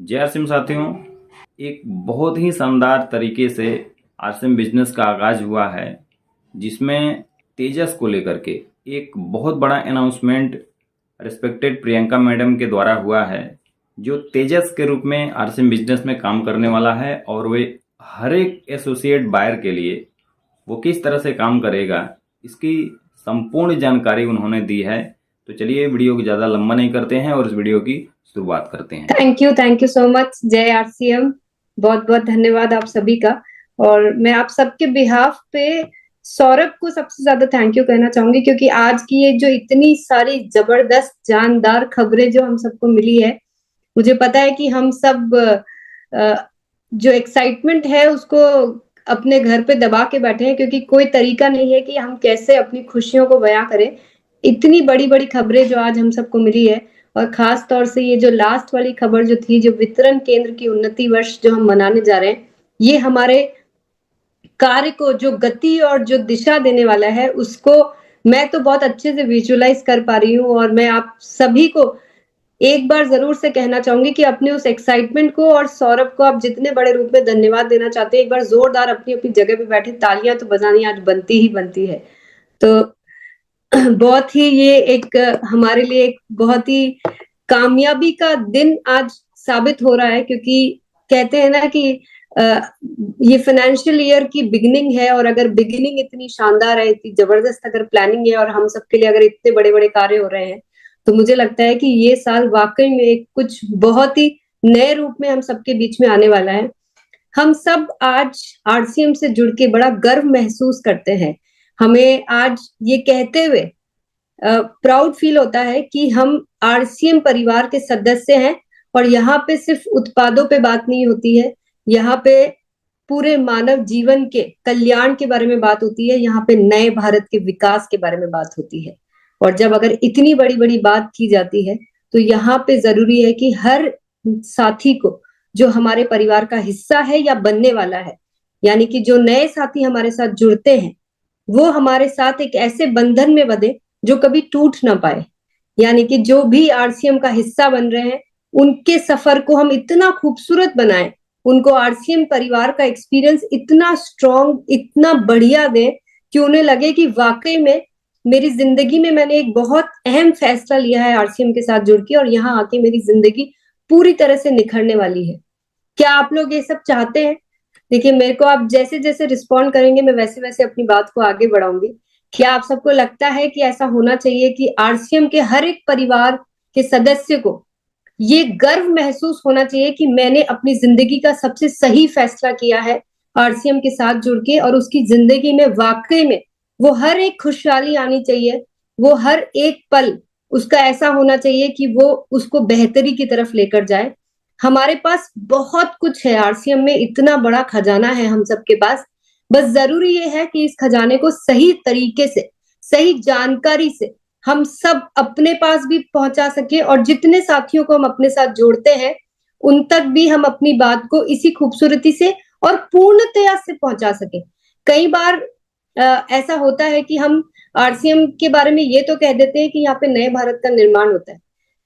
जय आरसीएम साथियों, एक बहुत ही शानदार तरीके से आरसीएम बिजनेस का आगाज हुआ है, जिसमें तेजस को लेकर के एक बहुत बड़ा अनाउंसमेंट रिस्पेक्टेड प्रियंका मैडम के द्वारा हुआ है, जो तेजस के रूप में आरसीएम बिजनेस में काम करने वाला है। और वे हर एक एसोसिएट बायर के लिए वो किस तरह से काम करेगा, इसकी संपूर्ण जानकारी उन्होंने दी है। तो चलिए वीडियो को ज़्यादा लंबा नहीं करते हैं और इस वीडियो की शुरुआत करते हैं। थैंक यू सो मच जय आरसीएम। बहुत बहुत धन्यवाद आप सभी का। और मैं आप सबके बिहाफ पे सौरभ को सबसे ज्यादा थैंक यू कहना चाहूंगी, क्योंकि आज की ये जो इतनी सारी जबरदस्त जानदार खबरें जो हम सबको मिली है, मुझे पता है कि हम सब जो एक्साइटमेंट है उसको अपने घर पे दबा के बैठे हैं, क्योंकि कोई तरीका नहीं है कि हम कैसे अपनी खुशियों को बयां करें। इतनी बड़ी बड़ी खबरें जो आज हम सबको मिली है, और खास तौर से ये जो लास्ट वाली खबर जो थी, जो वितरण केंद्र की उन्नति वर्ष जो हम मनाने जा रहे हैं, ये हमारे कार्य को जो गति और जो दिशा देने वाला है, उसको मैं तो बहुत अच्छे से विजुअलाइज कर पा रही हूँ। और मैं आप सभी को एक बार जरूर से कहना चाहूंगी कि अपने उस एक्साइटमेंट को, और सौरभ को आप जितने बड़े रूप में धन्यवाद देना चाहते हैं, एक बार जोरदार अपनी अपनी जगह पे बैठे तालियां तो बजानी आज बनती ही बनती है। तो बहुत ही ये एक हमारे लिए एक बहुत ही कामयाबी का दिन आज साबित हो रहा है, क्योंकि कहते हैं ना कि ये फाइनेंशियल ईयर की बिगिनिंग है, और अगर बिगिनिंग इतनी शानदार है, इतनी जबरदस्त अगर प्लानिंग है, और हम सबके लिए अगर इतने बड़े बड़े कार्य हो रहे हैं, तो मुझे लगता है कि ये साल वाकई में एक कुछ बहुत ही नए रूप में हम सबके बीच में आने वाला है। हम सब आज आरसीएम से जुड़ के बड़ा गर्व महसूस करते हैं। हमें आज ये कहते हुए प्राउड फील होता है कि हम आरसीएम परिवार के सदस्य हैं, और यहाँ पे सिर्फ उत्पादों पे बात नहीं होती है, यहाँ पे पूरे मानव जीवन के कल्याण के बारे में बात होती है, यहाँ पे नए भारत के विकास के बारे में बात होती है। और जब अगर इतनी बड़ी बड़ी बात की जाती है, तो यहाँ पे जरूरी है कि हर साथी को, जो हमारे परिवार का हिस्सा है या बनने वाला है, यानी कि जो नए साथी हमारे साथ जुड़ते हैं, वो हमारे साथ एक ऐसे बंधन में बंधे जो कभी टूट ना पाए। यानी कि जो भी आरसीएम का हिस्सा बन रहे हैं, उनके सफर को हम इतना खूबसूरत बनाएं, उनको आरसीएम परिवार का एक्सपीरियंस इतना स्ट्रॉन्ग, इतना बढ़िया दें कि उन्हें लगे कि वाकई में मेरी जिंदगी में मैंने एक बहुत अहम फैसला लिया है आरसीएम के साथ जुड़ के, और यहाँ आके मेरी जिंदगी पूरी तरह से निखरने वाली है। क्या आप लोग ये सब चाहते हैं? देखिए, मेरे को आप जैसे जैसे रिस्पॉन्ड करेंगे, मैं वैसे वैसे अपनी बात को आगे बढ़ाऊंगी। क्या आप सबको लगता है कि ऐसा होना चाहिए कि आरसीएम के हर एक परिवार के सदस्य को ये गर्व महसूस होना चाहिए कि मैंने अपनी जिंदगी का सबसे सही फैसला किया है आरसीएम के साथ जुड़ के, और उसकी जिंदगी में वाकई में वो हर एक खुशहाली आनी चाहिए, वो हर एक पल उसका ऐसा होना चाहिए कि वो उसको बेहतरी की तरफ लेकर जाए। हमारे पास बहुत कुछ है, आरसीएम में इतना बड़ा खजाना है हम सबके पास। बस जरूरी ये है कि इस खजाने को सही तरीके से, सही जानकारी से हम सब अपने पास भी पहुंचा सके, और जितने साथियों को हम अपने साथ जोड़ते हैं, उन तक भी हम अपनी बात को इसी खूबसूरती से और पूर्णतया से पहुंचा सके। कई बार ऐसा होता है कि हम आरसीएम के बारे में ये तो कह देते हैं कि यहाँ पे नए भारत का निर्माण होता है,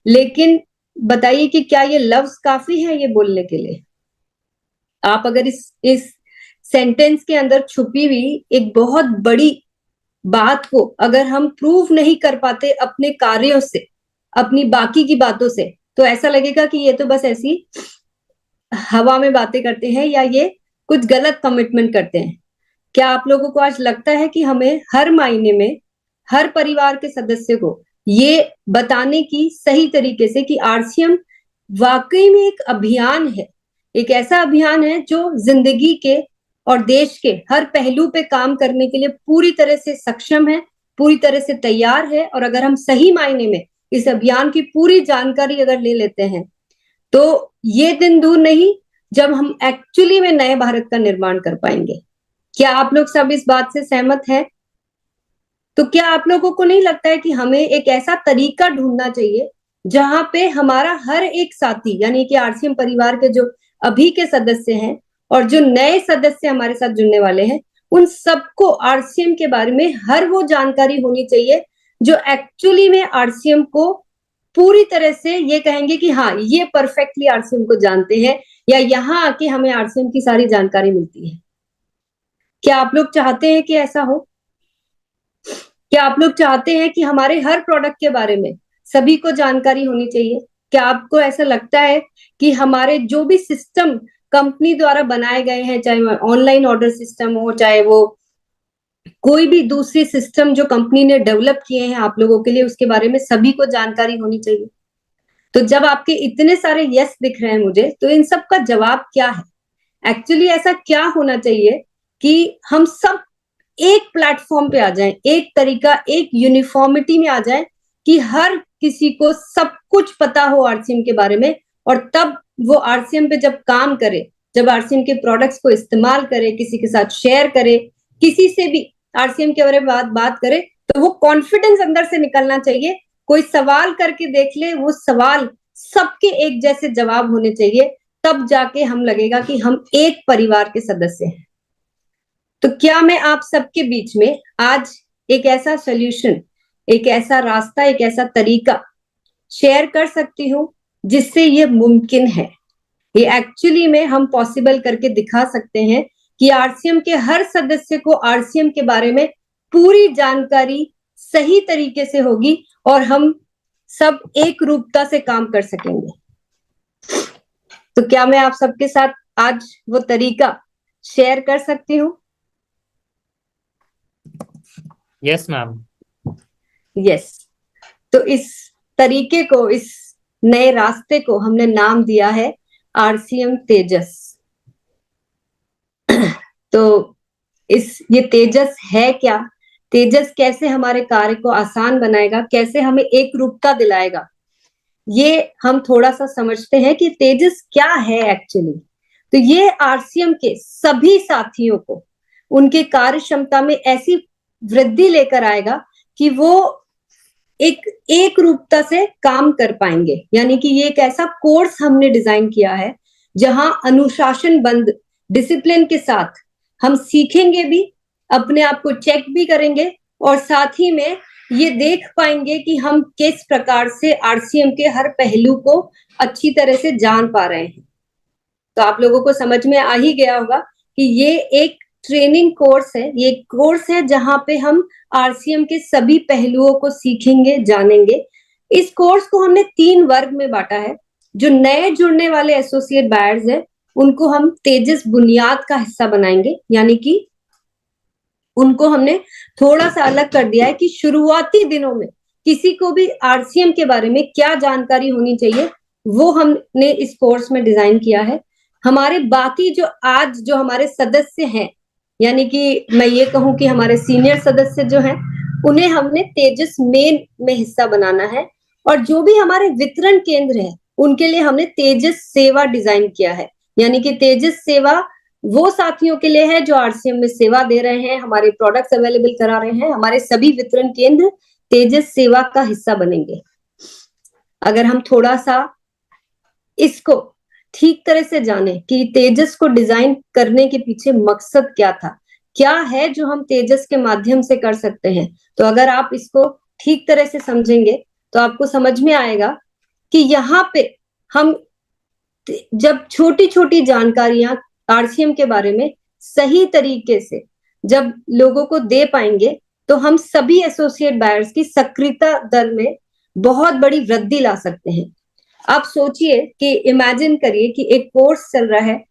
लेकिन बताइए कि क्या ये लफ्ज काफी है ये बोलने के लिए? आप अगर इस सेंटेंस के अंदर छुपी हुई एक बहुत बड़ी बात को अगर हम प्रूव नहीं कर पाते अपने कार्यों से, अपनी बाकी की बातों से, तो ऐसा लगेगा कि ये तो बस ऐसी हवा में बातें करते हैं, या ये कुछ गलत कमिटमेंट करते हैं। क्या आप लोगों को आज लगता है कि हमें हर मायने में हर परिवार के सदस्य को ये बताने की सही तरीके से कि आरसीएम वाकई में एक अभियान है, एक ऐसा अभियान है जो जिंदगी के और देश के हर पहलू पे काम करने के लिए पूरी तरह से सक्षम है, पूरी तरह से तैयार है। और अगर हम सही मायने में इस अभियान की पूरी जानकारी अगर ले लेते हैं, तो ये दिन दूर नहीं जब हम एक्चुअली में नए भारत का निर्माण कर पाएंगे। क्या आप लोग सब इस बात से सहमत हैं? तो क्या आप लोगों को नहीं लगता है कि हमें एक ऐसा तरीका ढूंढना चाहिए जहां पे हमारा हर एक साथी, यानी कि आरसीएम परिवार के जो अभी के सदस्य हैं और जो नए सदस्य हमारे साथ जुड़ने वाले हैं, उन सबको आरसीएम के बारे में हर वो जानकारी होनी चाहिए जो एक्चुअली में आरसीएम को पूरी तरह से ये कहेंगे कि हाँ, ये परफेक्टली आरसीएम को जानते हैं, या यहाँ आके हमें आरसीएम की सारी जानकारी मिलती है। क्या आप लोग चाहते हैं कि ऐसा हो? क्या आप लोग चाहते हैं कि हमारे हर प्रोडक्ट के बारे में सभी को जानकारी होनी चाहिए? क्या आपको ऐसा लगता है कि हमारे जो भी सिस्टम कंपनी द्वारा बनाए गए हैं, चाहे ऑनलाइन ऑर्डर सिस्टम हो, चाहे वो कोई भी दूसरी सिस्टम जो कंपनी ने डेवलप किए हैं आप लोगों के लिए, उसके बारे में सभी को जानकारी होनी चाहिए? तो जब आपके इतने सारे यस दिख रहे हैं मुझे, तो इन सब का जवाब क्या है? एक्चुअली ऐसा क्या होना चाहिए कि हम सब एक प्लेटफॉर्म पे आ जाएं, एक तरीका, एक यूनिफॉर्मिटी में आ जाएं कि हर किसी को सब कुछ पता हो आरसीएम के बारे में, और तब वो आरसीएम पे जब काम करे, जब आरसीएम के प्रोडक्ट्स को इस्तेमाल करे, किसी के साथ शेयर करे, किसी से भी आरसीएम के बारे में बात करे, तो वो कॉन्फिडेंस अंदर से निकलना चाहिए। कोई सवाल करके देख ले, वो सवाल सबके एक जैसे जवाब होने चाहिए, तब जाके हम लगेगा कि हम एक परिवार के सदस्य हैं। तो क्या मैं आप सबके बीच में आज एक ऐसा सोल्यूशन, एक ऐसा रास्ता, एक ऐसा तरीका शेयर कर सकती हूँ जिससे ये मुमकिन है? ये एक्चुअली में हम पॉसिबल करके दिखा सकते हैं कि आरसीएम के हर सदस्य को आरसीएम के बारे में पूरी जानकारी सही तरीके से होगी, और हम सब एक रूपता से काम कर सकेंगे। तो क्या मैं आप सबके साथ आज वो तरीका शेयर कर सकती हूँ? Yes ma'am. यस। तो इस तरीके को, इस नए रास्ते को हमने नाम दिया है आरसीएम तेजस। तो ये तेजस है क्या? तेजस कैसे हमारे कार्य को आसान बनाएगा, कैसे हमें एक रूपता दिलाएगा, ये हम थोड़ा सा समझते हैं कि तेजस क्या है एक्चुअली। तो ये आरसीएम के सभी साथियों को उनके कार्य क्षमता में ऐसी वृद्धि लेकर आएगा कि वो एक रूपता से काम कर पाएंगे। यानी कि ये एक ऐसा कोर्स हमने डिजाइन किया है जहां अनुशासन बंद डिसिप्लिन के साथ हम सीखेंगे भी, अपने आप को चेक भी करेंगे, और साथ ही में ये देख पाएंगे कि हम किस प्रकार से आरसीएम के हर पहलू को अच्छी तरह से जान पा रहे हैं। तो आप लोगों को समझ में आ ही गया होगा कि ये एक ट्रेनिंग कोर्स है, ये कोर्स है जहां पे हम आरसीएम के सभी पहलुओं को सीखेंगे, जानेंगे। इस कोर्स को हमने 3 वर्ग में बांटा है। जो नए जुड़ने वाले एसोसिएट बायर्स हैं, उनको हम तेजस बुनियाद का हिस्सा बनाएंगे, यानी कि उनको हमने थोड़ा सा अलग कर दिया है कि शुरुआती दिनों में किसी को भी आरसीएम के बारे में क्या जानकारी होनी चाहिए, वो हमने इस कोर्स में डिजाइन किया है। हमारे बाकी जो हमारे सदस्य हैं, यानी कि मैं ये कहूं कि हमारे सीनियर सदस्य जो हैं, उन्हें हमने तेजस मेन में हिस्सा बनाना है। और जो भी हमारे वितरण केंद्र है, उनके लिए हमने तेजस सेवा डिजाइन किया है। यानी कि तेजस सेवा वो साथियों के लिए है जो आरसीएम में सेवा दे रहे हैं, हमारे प्रोडक्ट्स अवेलेबल करा रहे हैं। हमारे सभी वितरण केंद्र तेजस सेवा का हिस्सा बनेंगे। अगर हम थोड़ा सा इसको ठीक तरह से जाने कि तेजस को डिजाइन करने के पीछे मकसद क्या था, क्या है जो हम तेजस के माध्यम से कर सकते हैं, तो अगर आप इसको ठीक तरह से समझेंगे तो आपको समझ में आएगा कि यहाँ पे हम जब छोटी छोटी जानकारियां आरसीएम के बारे में सही तरीके से जब लोगों को दे पाएंगे, तो हम सभी एसोसिएट बायर्स की सक्रियता दर में बहुत बड़ी वृद्धि ला सकते हैं। आप सोचिए कि इमेजिन करिए कि एक कोर्स चल रहा है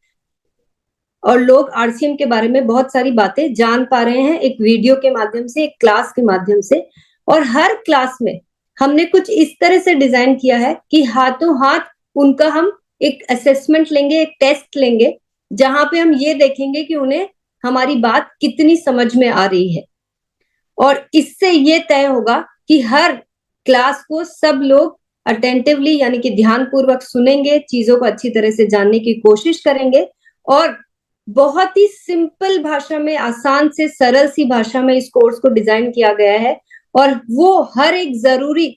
और लोग आरसीएम के बारे में बहुत सारी बातें जान पा रहे हैं, एक वीडियो के माध्यम से, एक क्लास के माध्यम से। और हर क्लास में हमने कुछ इस तरह से डिजाइन किया है कि हाथों हाथ उनका हम एक असेसमेंट लेंगे, एक टेस्ट लेंगे, जहां पे हम ये देखेंगे कि उन्हें हमारी बात कितनी समझ में आ रही है। और इससे ये तय होगा कि हर क्लास को सब लोग अटेंटिवली, यानी कि ध्यानपूर्वक सुनेंगे, चीजों को अच्छी तरह से जानने की कोशिश करेंगे, और बहुत ही सिंपल भाषा में, आसान से सरल सी भाषा में इस कोर्स को डिजाइन किया गया है। और वो हर एक जरूरी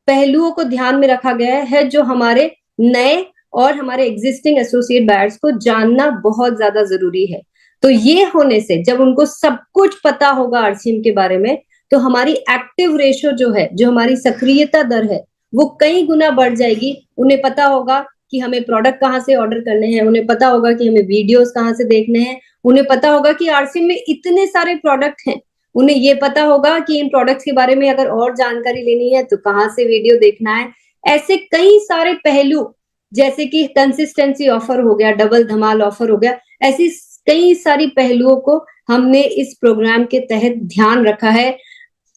पहलुओं को ध्यान में रखा गया है जो हमारे नए और हमारे एग्जिस्टिंग एसोसिएट बायर्स को जानना बहुत ज्यादा जरूरी है। तो ये होने से जब उनको सब कुछ पता होगा आरसीएम के बारे में, तो हमारी एक्टिव रेशो जो है, जो हमारी सक्रियता दर है, वो कई गुना बढ़ जाएगी। उन्हें पता होगा कि हमें प्रोडक्ट कहाँ से ऑर्डर करने हैं, उन्हें पता होगा कि हमें वीडियोस कहाँ से देखने हैं, उन्हें पता होगा कि आरसीएम में इतने सारे प्रोडक्ट हैं, उन्हें ये पता होगा कि इन प्रोडक्ट्स के बारे में अगर और जानकारी लेनी है तो कहाँ से वीडियो देखना है। ऐसे कई सारे पहलू, जैसे कि कंसिस्टेंसी ऑफर हो गया, डबल धमाल ऑफर हो गया, ऐसी कई सारी पहलुओं को हमने इस प्रोग्राम के तहत ध्यान रखा है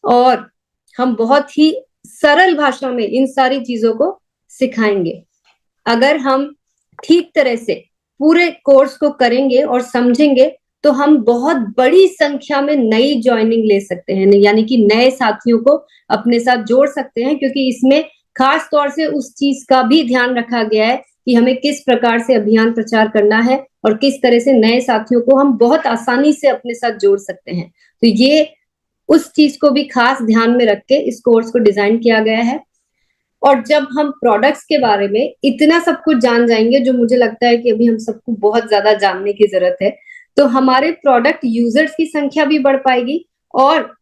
और हम बहुत ही सरल भाषा में इन सारी चीजों को सिखाएंगे। अगर हम ठीक तरह से पूरे कोर्स को करेंगे और समझेंगे तो हम बहुत बड़ी संख्या में नई ज्वाइनिंग ले सकते हैं, यानी कि नए साथियों को अपने साथ जोड़ सकते हैं, क्योंकि इसमें खास तौर से उस चीज का भी ध्यान रखा गया है कि हमें किस प्रकार से अभियान प्रचार करना है और किस तरह से नए साथियों को हम बहुत आसानी से अपने साथ जोड़ सकते हैं। तो ये उस चीज को भी खास ध्यान में रख के इस कोर्स को डिजाइन किया गया है। और जब हम प्रोडक्ट्स के बारे में इतना सब कुछ जान जाएंगे, जो मुझे लगता है कि अभी हम सबको बहुत ज्यादा जानने की जरूरत है, तो हमारे प्रोडक्ट यूजर्स की संख्या भी बढ़ पाएगी और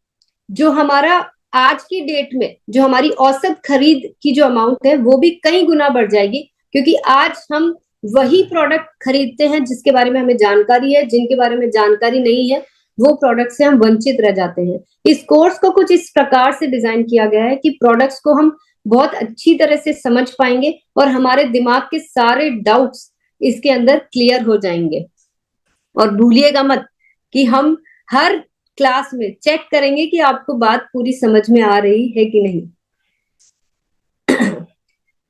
जो हमारा आज की डेट में जो हमारी औसत खरीद की जो अमाउंट है वो भी कई गुना बढ़ जाएगी, क्योंकि आज हम वही प्रोडक्ट खरीदते हैं जिसके बारे में हमें जानकारी है, जिनके बारे में जानकारी नहीं है वो प्रोडक्ट से हम वंचित रह जाते हैं। इस कोर्स को कुछ इस प्रकार से डिजाइन किया गया है कि प्रोडक्ट्स को हम बहुत अच्छी तरह से समझ पाएंगे और हमारे दिमाग के सारे डाउट्स इसके अंदर क्लियर हो जाएंगे। और भूलिएगा मत कि हम हर क्लास में चेक करेंगे कि आपको बात पूरी समझ में आ रही है कि नहीं।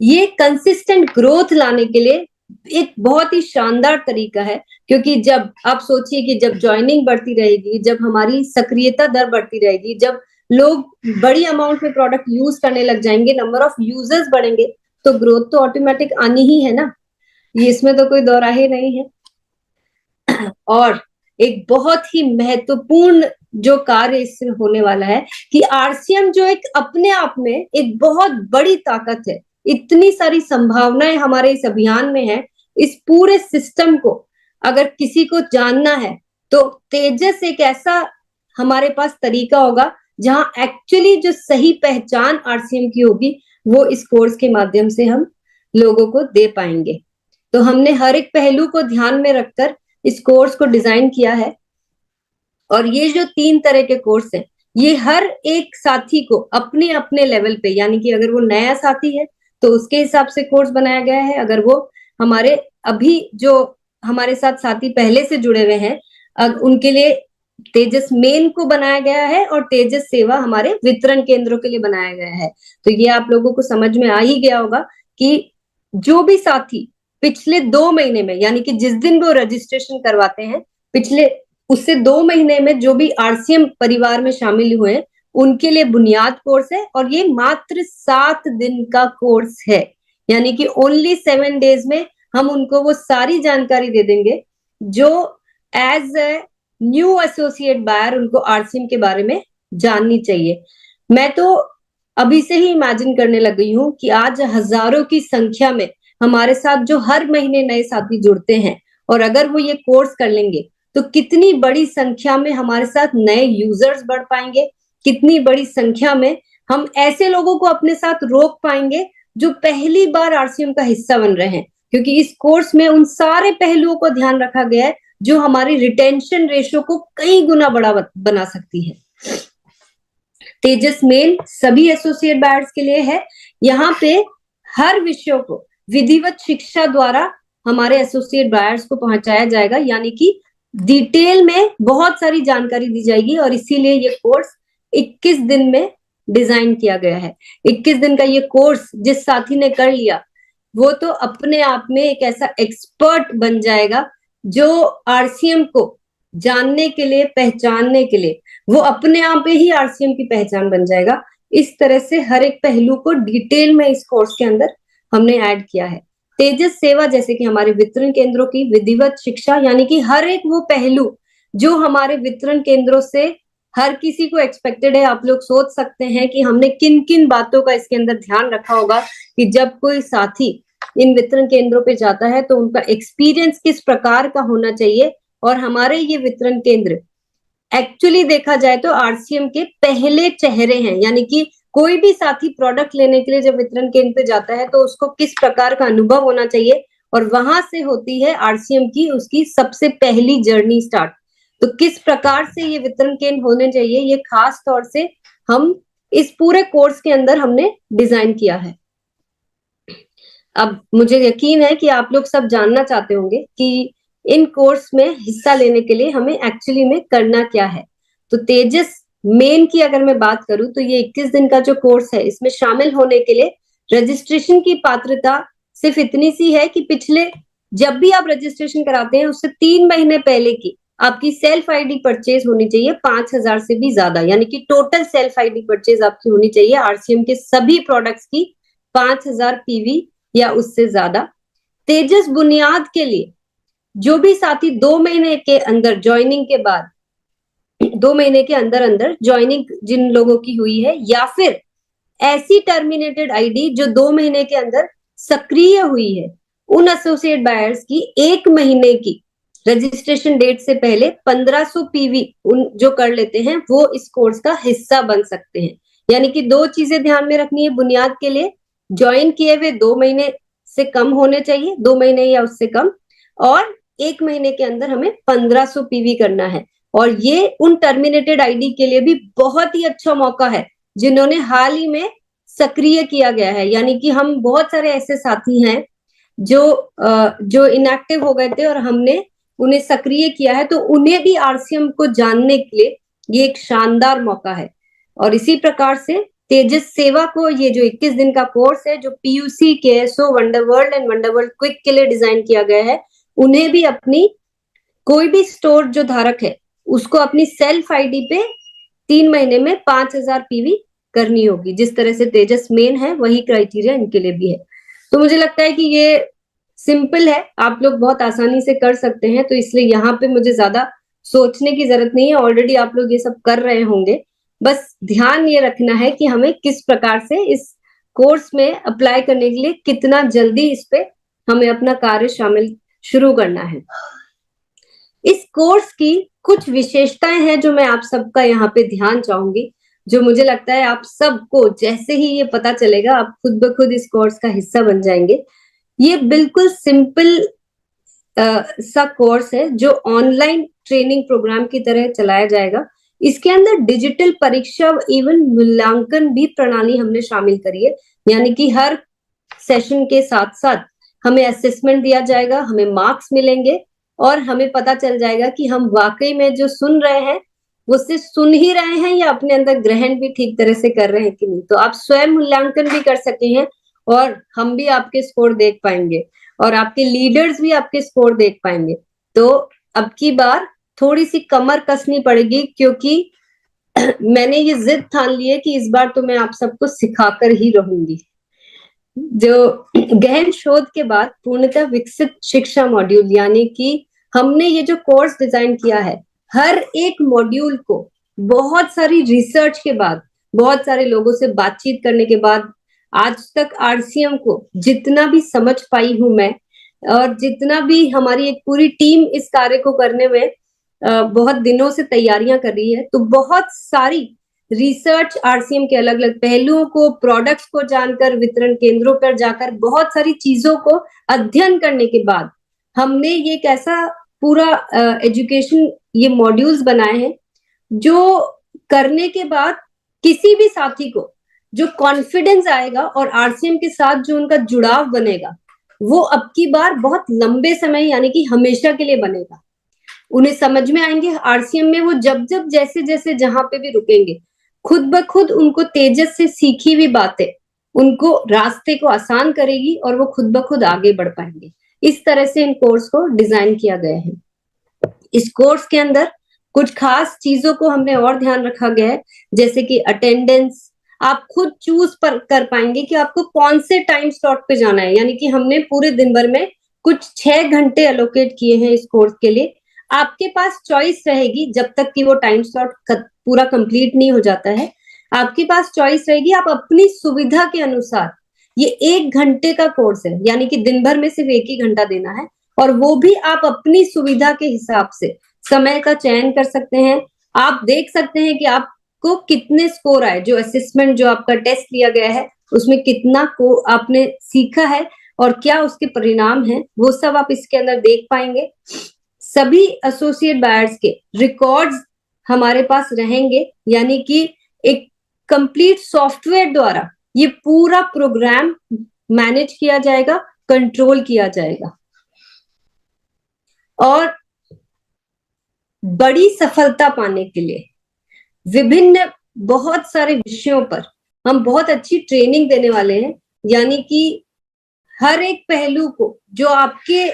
ये कंसिस्टेंट ग्रोथ लाने के लिए एक बहुत ही शानदार तरीका है, क्योंकि जब आप सोचिए कि जब ज्वाइनिंग बढ़ती रहेगी, जब हमारी सक्रियता दर बढ़ती रहेगी, जब लोग बड़ी अमाउंट में प्रोडक्ट यूज करने लग जाएंगे, नंबर ऑफ यूजर्स बढ़ेंगे, तो ग्रोथ तो ऑटोमेटिक आनी ही है ना, ये इसमें तो कोई दो राहे नहीं है। और एक बहुत ही महत्वपूर्ण जो कार्य इससे होने वाला है कि आरसीएम जो एक अपने आप में एक बहुत बड़ी ताकत है, इतनी सारी संभावनाएं हमारे इस अभियान में है। इस पूरे सिस्टम को अगर किसी को जानना है तो तेजस एक ऐसा हमारे पास तरीका होगा जहां एक्चुअली जो सही पहचान आरसीएम की होगी वो इस कोर्स के माध्यम से हम लोगों को दे पाएंगे। तो हमने हर एक पहलू को ध्यान में रखकर इस कोर्स को डिजाइन किया है। और ये जो 3 तरह के कोर्स हैं, ये हर एक साथी को अपने अपने लेवल पे, यानी कि अगर वो नया साथी है तो उसके हिसाब से कोर्स बनाया गया है, अगर वो हमारे अभी जो हमारे साथ साथी पहले से जुड़े हुए हैं उनके लिए तेजस मेन को बनाया गया है और तेजस सेवा हमारे वितरण केंद्रों के लिए बनाया गया है। तो ये आप लोगों को समझ में आ ही गया होगा कि जो भी साथी पिछले 2 महीने में, यानी कि जिस दिन वो रजिस्ट्रेशन करवाते हैं, पिछले उससे 2 महीने में जो भी आरसीएम परिवार में शामिल हुए हैं उनके लिए बुनियाद कोर्स है और ये मात्र 7 दिन का कोर्स है, यानी कि ओनली 7 डेज में हम उनको वो सारी जानकारी दे देंगे जो as a new associate buyer उनको आरसीएम के बारे में जाननी चाहिए। मैं तो अभी से ही इमेजिन करने लग गई हूँ कि आज हजारों की संख्या में हमारे साथ जो हर महीने नए साथी जुड़ते हैं और अगर वो ये कोर्स कर लेंगे तो कितनी बड़ी संख्या में हमारे साथ नए यूजर्स बढ़ पाएंगे, कितनी बड़ी संख्या में हम ऐसे लोगों को अपने साथ रोक पाएंगे जो पहली बार आरसीएम का हिस्सा बन रहे हैं, क्योंकि इस कोर्स में उन सारे पहलुओं को ध्यान रखा गया है जो हमारी रिटेंशन रेशो को कई गुना बड़ा बना सकती है। तेजस मेल सभी एसोसिएट बायर्स के लिए है। यहाँ पे हर विषयों को विधिवत शिक्षा द्वारा हमारे एसोसिएट बायर्स को पहुंचाया जाएगा, यानी कि डिटेल में बहुत सारी जानकारी दी जाएगी और इसीलिए ये कोर्स 21 दिन में डिजाइन किया गया है। 21 दिन का ये कोर्स जिस साथी ने कर लिया वो तो अपने आप में एक ऐसा एक्सपर्ट बन जाएगा जो आरसीएम को जानने के लिए, पहचानने के लिए वो अपने आप ही आरसीएम की पहचान बन जाएगा। इस तरह से हर एक पहलू को डिटेल में इस कोर्स के अंदर हमने ऐड किया है। तेजस सेवा जैसे कि हमारे वितरण केंद्रों की विधिवत शिक्षा, यानी कि हर एक वो पहलू जो हमारे वितरण केंद्रों से हर किसी को एक्सपेक्टेड है। आप लोग सोच सकते हैं कि हमने किन किन बातों का इसके अंदर ध्यान रखा होगा कि जब कोई साथी इन वितरण केंद्रों पे जाता है तो उनका एक्सपीरियंस किस प्रकार का होना चाहिए। और हमारे ये वितरण केंद्र एक्चुअली देखा जाए तो आरसीएम के पहले चेहरे हैं, यानी कि कोई भी साथी प्रोडक्ट लेने के लिए जब वितरण केंद्र पे जाता है तो उसको किस प्रकार का अनुभव होना चाहिए, और वहां से होती है आरसीएम की उसकी सबसे पहली जर्नी स्टार्ट। तो किस प्रकार से ये वितरण केंद्र होने चाहिए, ये खास तौर से हम इस पूरे कोर्स के अंदर हमने डिजाइन किया है। अब मुझे यकीन है कि आप लोग सब जानना चाहते होंगे कि इन कोर्स में हिस्सा लेने के लिए हमें एक्चुअली में करना क्या है। तो तेजस मेन की अगर मैं बात करूं तो ये 21 दिन का जो कोर्स है, इसमें शामिल होने के लिए रजिस्ट्रेशन की पात्रता सिर्फ इतनी सी है कि पिछले जब भी आप रजिस्ट्रेशन कराते हैं उससे 3 महीने पहले की आपकी सेल्फ आईडी परचेज होनी चाहिए 5,000 से भी ज्यादा, यानी कि टोटल सेल्फ आईडी परचेज आपकी होनी चाहिए आरसीएम के सभी प्रोडक्ट्स की 5,000 पीवी या उससे ज्यादा। तेजस बुनियाद के लिए जो भी साथी 2 महीने के अंदर ज्वाइनिंग के बाद 2 महीने के अंदर अंदर ज्वाइनिंग जिन लोगों की हुई है, या फिर ऐसी टर्मिनेटेड आईडी जो 2 महीने के अंदर सक्रिय हुई है, उन एसोसिएट बायर्स की 1 महीने की रजिस्ट्रेशन डेट से पहले 1500 पीवी उन जो कर लेते हैं वो इस कोर्स का हिस्सा बन सकते हैं। यानी कि 2 चीजें ध्यान में रखनी है बुनियाद के लिए, ज्वाइन किए हुए 2 महीने से कम होने चाहिए, 2 महीने या उससे कम, और 1 महीने के अंदर हमें 1500 पीवी करना है। और ये उन टर्मिनेटेड आईडी के लिए भी बहुत ही अच्छा मौका है जिन्होंने हाल ही में सक्रिय किया गया है। यानी कि हम बहुत सारे ऐसे साथी हैं जो इनएक्टिव हो गए थे और हमने उन्हें सक्रिय किया है, तो उन्हें भी आरसीएम को जानने के लिए ये एक शानदार मौका है। और इसी प्रकार से तेजस सेवा को ये जो 21 दिन का कोर्स है जो पीयूसी, केएसओ, वंडरवर्ल्ड एंड वंडरवर्ल्ड क्विक के लिए डिजाइन किया गया है, उन्हें भी अपनी कोई भी स्टोर जो धारक है उसको अपनी सेल्फ आईडी पे 3 महीने में 5,000 पीवी करनी होगी। जिस तरह से तेजस मेन है वही क्राइटेरिया इनके लिए भी है। तो मुझे लगता है कि ये सिंपल है, आप लोग बहुत आसानी से कर सकते हैं, तो इसलिए यहाँ पे मुझे ज्यादा सोचने की जरूरत नहीं है, ऑलरेडी आप लोग ये सब कर रहे होंगे। बस ध्यान ये रखना है कि हमें किस प्रकार से इस कोर्स में अप्लाई करने के लिए कितना जल्दी इस पे हमें अपना कार्य शामिल शुरू करना है। इस कोर्स की कुछ विशेषताएं हैं जो मैं आप सबका यहाँ पे ध्यान चाहूंगी, जो मुझे लगता है आप सबको जैसे ही ये पता चलेगा आप खुद ब खुद इस कोर्स का हिस्सा बन जाएंगे। ये बिल्कुल सिंपल सा कोर्स है जो ऑनलाइन ट्रेनिंग प्रोग्राम की तरह चलाया जाएगा। इसके अंदर डिजिटल परीक्षा एवं मूल्यांकन भी प्रणाली हमने शामिल करी है, यानी कि हर सेशन के साथ साथ हमें असेसमेंट दिया जाएगा, हमें मार्क्स मिलेंगे और हमें पता चल जाएगा कि हम वाकई में जो सुन रहे हैं वो सिर्फ सुन ही रहे हैं या अपने अंदर ग्रहण भी ठीक तरह से कर रहे हैं कि नहीं। तो आप स्वयं मूल्यांकन भी कर सकते हैं और हम भी आपके स्कोर देख पाएंगे और आपके लीडर्स भी आपके स्कोर देख पाएंगे। तो अब की बार थोड़ी सी कमर कसनी पड़ेगी, क्योंकि मैंने ये जिद ठान ली है कि इस बार तो मैं आप सबको सिखाकर ही रहूंगी। जो गहन शोध के बाद पूर्णतः विकसित शिक्षा मॉड्यूल, यानी कि हमने ये जो कोर्स डिजाइन किया है, हर एक मॉड्यूल को बहुत सारी रिसर्च के बाद, बहुत सारे लोगों से बातचीत करने के बाद, आज तक आरसीएम को जितना भी समझ पाई हूं मैं, और जितना भी हमारी एक पूरी टीम इस कार्य को करने में बहुत दिनों से तैयारियां कर रही है, तो बहुत सारी रिसर्च आरसीएम के अलग अलग पहलुओं को, प्रोडक्ट्स को जानकर, वितरण केंद्रों पर जाकर बहुत सारी चीजों को अध्ययन करने के बाद हमने ये एक ऐसा पूरा एजुकेशन ये मॉड्यूल्स बनाए हैं जो करने के बाद किसी भी साथी को जो कॉन्फिडेंस आएगा और आरसीएम के साथ जो उनका जुड़ाव बनेगा वो अब की बार बहुत लंबे समय यानी कि हमेशा के लिए बनेगा। उन्हें समझ में आएंगे आरसीएम में वो जब जब जैसे जैसे जहां पे भी रुकेंगे, खुद ब खुद उनको तेजस से सीखी हुई बातें उनको रास्ते को आसान करेगी और वो खुद ब खुद आगे बढ़ पाएंगे। इस तरह से इन कोर्स को डिजाइन किया गया है। इस कोर्स के अंदर कुछ खास चीजों को हमने और ध्यान रखा गया है, जैसे कि अटेंडेंस आप खुद चूज कर पाएंगे कि आपको कौन से टाइम स्लॉट पे जाना है। यानी कि हमने पूरे दिन भर में कुछ 6 घंटे एलोकेट किए हैं इस कोर्स के लिए। आपके पास चॉइस रहेगी जब तक कि वो टाइम स्लॉट पूरा कंप्लीट नहीं हो जाता है, आपके पास चॉइस रहेगी, आप अपनी सुविधा के अनुसार। ये 1 घंटे का कोर्स है, यानी कि दिन भर में सिर्फ 1 ही घंटा देना है, और वो भी आप अपनी सुविधा के हिसाब से समय का चयन कर सकते हैं। आप देख सकते हैं कि आप आपको कितने स्कोर आए, जो असेसमेंट जो आपका टेस्ट लिया गया है उसमें कितना को आपने सीखा है और क्या उसके परिणाम हैं, वो सब आप इसके अंदर देख पाएंगे। सभी एसोसिएट बायर्स के रिकॉर्ड्स हमारे पास रहेंगे, यानी कि एक कंप्लीट सॉफ्टवेयर द्वारा ये पूरा प्रोग्राम मैनेज किया जाएगा, कंट्रोल किया जाएगा। और बड़ी सफलता पाने के लिए विभिन्न बहुत सारे विषयों पर हम बहुत अच्छी ट्रेनिंग देने वाले हैं, यानी कि हर एक पहलू को जो आपके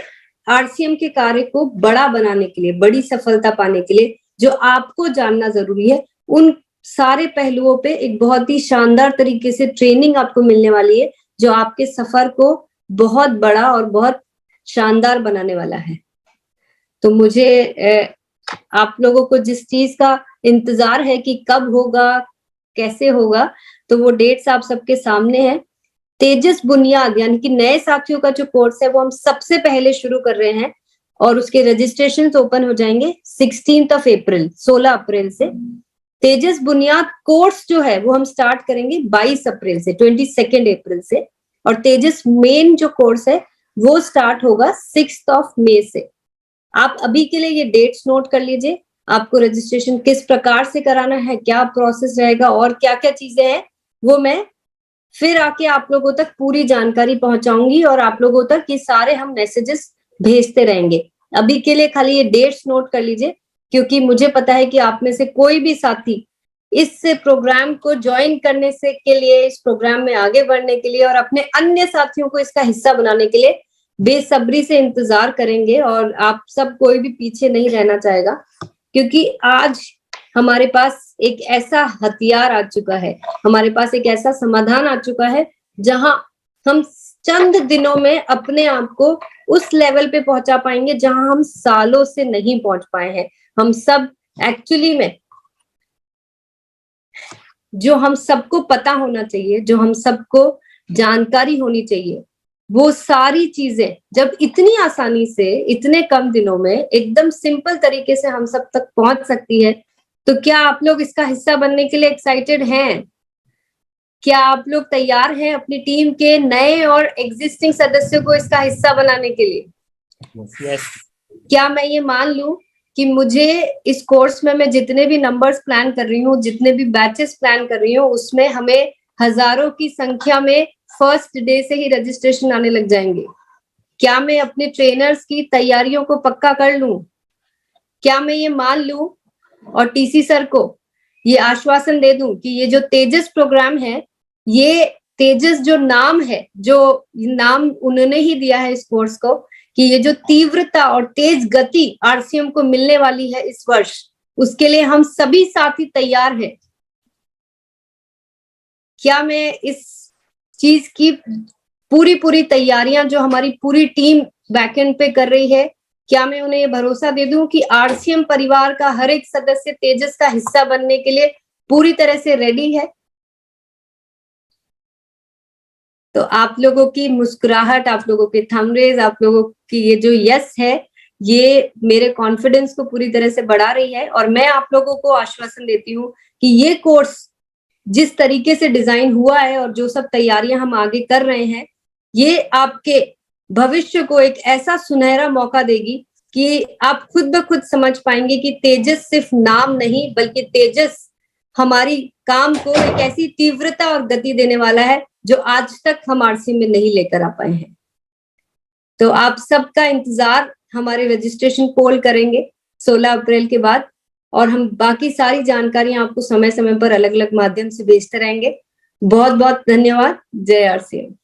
आरसीएम के कार्य को बड़ा बनाने के लिए, बड़ी सफलता पाने के लिए जो आपको जानना जरूरी है, उन सारे पहलुओं पे एक बहुत ही शानदार तरीके से ट्रेनिंग आपको मिलने वाली है, जो आपके सफर को बहुत बड़ा और बहुत शानदार बनाने वाला है। तो मुझे आप लोगों को जिस चीज का इंतजार है कि कब होगा, कैसे होगा, तो वो डेट्स आप सबके सामने है। तेजस बुनियाद यानी कि नए साथियों का जो कोर्स है वो हम सबसे पहले शुरू कर रहे हैं और उसके रजिस्ट्रेशन ओपन हो जाएंगे 16 अप्रैल 16 अप्रैल से। तेजस बुनियाद कोर्स जो है वो हम स्टार्ट करेंगे 22 अप्रैल से 22 अप्रैल से, और तेजस मेन जो कोर्स है वो स्टार्ट होगा 6 मई से। आप अभी के लिए ये डेट्स नोट कर लीजिए, आपको रजिस्ट्रेशन किस प्रकार से कराना है, क्या प्रोसेस रहेगा और क्या क्या चीजें हैं, वो मैं फिर आके आप लोगों तक पूरी जानकारी पहुंचाऊंगी और आप लोगों तक ये सारे हम मैसेजेस भेजते रहेंगे। अभी के लिए खाली ये डेट्स नोट कर लीजिए, क्योंकि मुझे पता है कि आप में से कोई भी साथी इस प्रोग्राम को ज्वाइन करने से के लिए, इस प्रोग्राम में आगे बढ़ने के लिए और अपने अन्य साथियों को इसका हिस्सा बनाने के लिए बेसब्री से इंतजार करेंगे, और आप सब कोई भी पीछे नहीं रहना चाहेगा, क्योंकि आज हमारे पास एक ऐसा हथियार आ चुका है, हमारे पास एक ऐसा समाधान आ चुका है जहां हम चंद दिनों में अपने आप को उस लेवल पे पहुंचा पाएंगे जहां हम सालों से नहीं पहुंच पाए हैं। हम सब एक्चुअली में जो हम सबको पता होना चाहिए, जो हम सबको जानकारी होनी चाहिए, वो सारी चीजें जब इतनी आसानी से इतने कम दिनों में एकदम सिंपल तरीके से हम सब तक पहुंच सकती है, तो क्या आप लोग इसका हिस्सा बनने के लिए एक्साइटेड हैं? क्या आप लोग तैयार हैं अपनी टीम के नए और एग्जिस्टिंग सदस्यों को इसका हिस्सा बनाने के लिए? Yes. क्या मैं ये मान लूं कि मुझे इस कोर्स में मैं जितने भी नंबर्स प्लान कर रही हूँ, जितने भी बैचेस प्लान कर रही हूँ, उसमें हमें हजारों की संख्या में फर्स्ट डे से ही रजिस्ट्रेशन आने लग जाएंगे? क्या मैं अपने ट्रेनर्स की तैयारियों को पक्का कर लूं? क्या मैं ये मान लूं और टीसी सर को ये आश्वासन दे दूं कि ये जो तेजस प्रोग्राम है, ये तेजस जो नाम है, जो नाम उन्होंने ही दिया है इस कोर्स को, कि ये जो तीव्रता और तेज गति आरसीएम को मिलने वाली है इस वर्ष, उसके लिए हम सभी साथी तैयार हैं। क्या मैं इस चीज की पूरी तैयारियां जो हमारी पूरी टीम बैकएंड पे कर रही है, क्या मैं उन्हें ये भरोसा दे दूं कि आरसीएम परिवार का हर एक सदस्य तेजस का हिस्सा बनने के लिए पूरी तरह से रेडी है? तो आप लोगों की मुस्कुराहट, आप लोगों के थंब रेज, आप लोगों की ये जो यस है, ये मेरे कॉन्फिडेंस को पूरी तरह से बढ़ा रही है। और मैं आप लोगों को आश्वासन देती हूँ कि ये कोर्स जिस तरीके से डिजाइन हुआ है और जो सब तैयारियां हम आगे कर रहे हैं, ये आपके भविष्य को एक ऐसा सुनहरा मौका देगी कि आप खुद ब खुद समझ पाएंगे कि तेजस सिर्फ नाम नहीं, बल्कि तेजस हमारी काम को एक ऐसी तीव्रता और गति देने वाला है जो आज तक हम आरसी में नहीं लेकर आ पाए हैं। तो आप सबका इंतजार हमारे रजिस्ट्रेशन पोल करेंगे 16 अप्रैल के बाद, और हम बाकी सारी जानकारियां आपको समय समय पर अलग अलग माध्यम से भेजते रहेंगे। बहुत बहुत धन्यवाद। जय आरसीएम।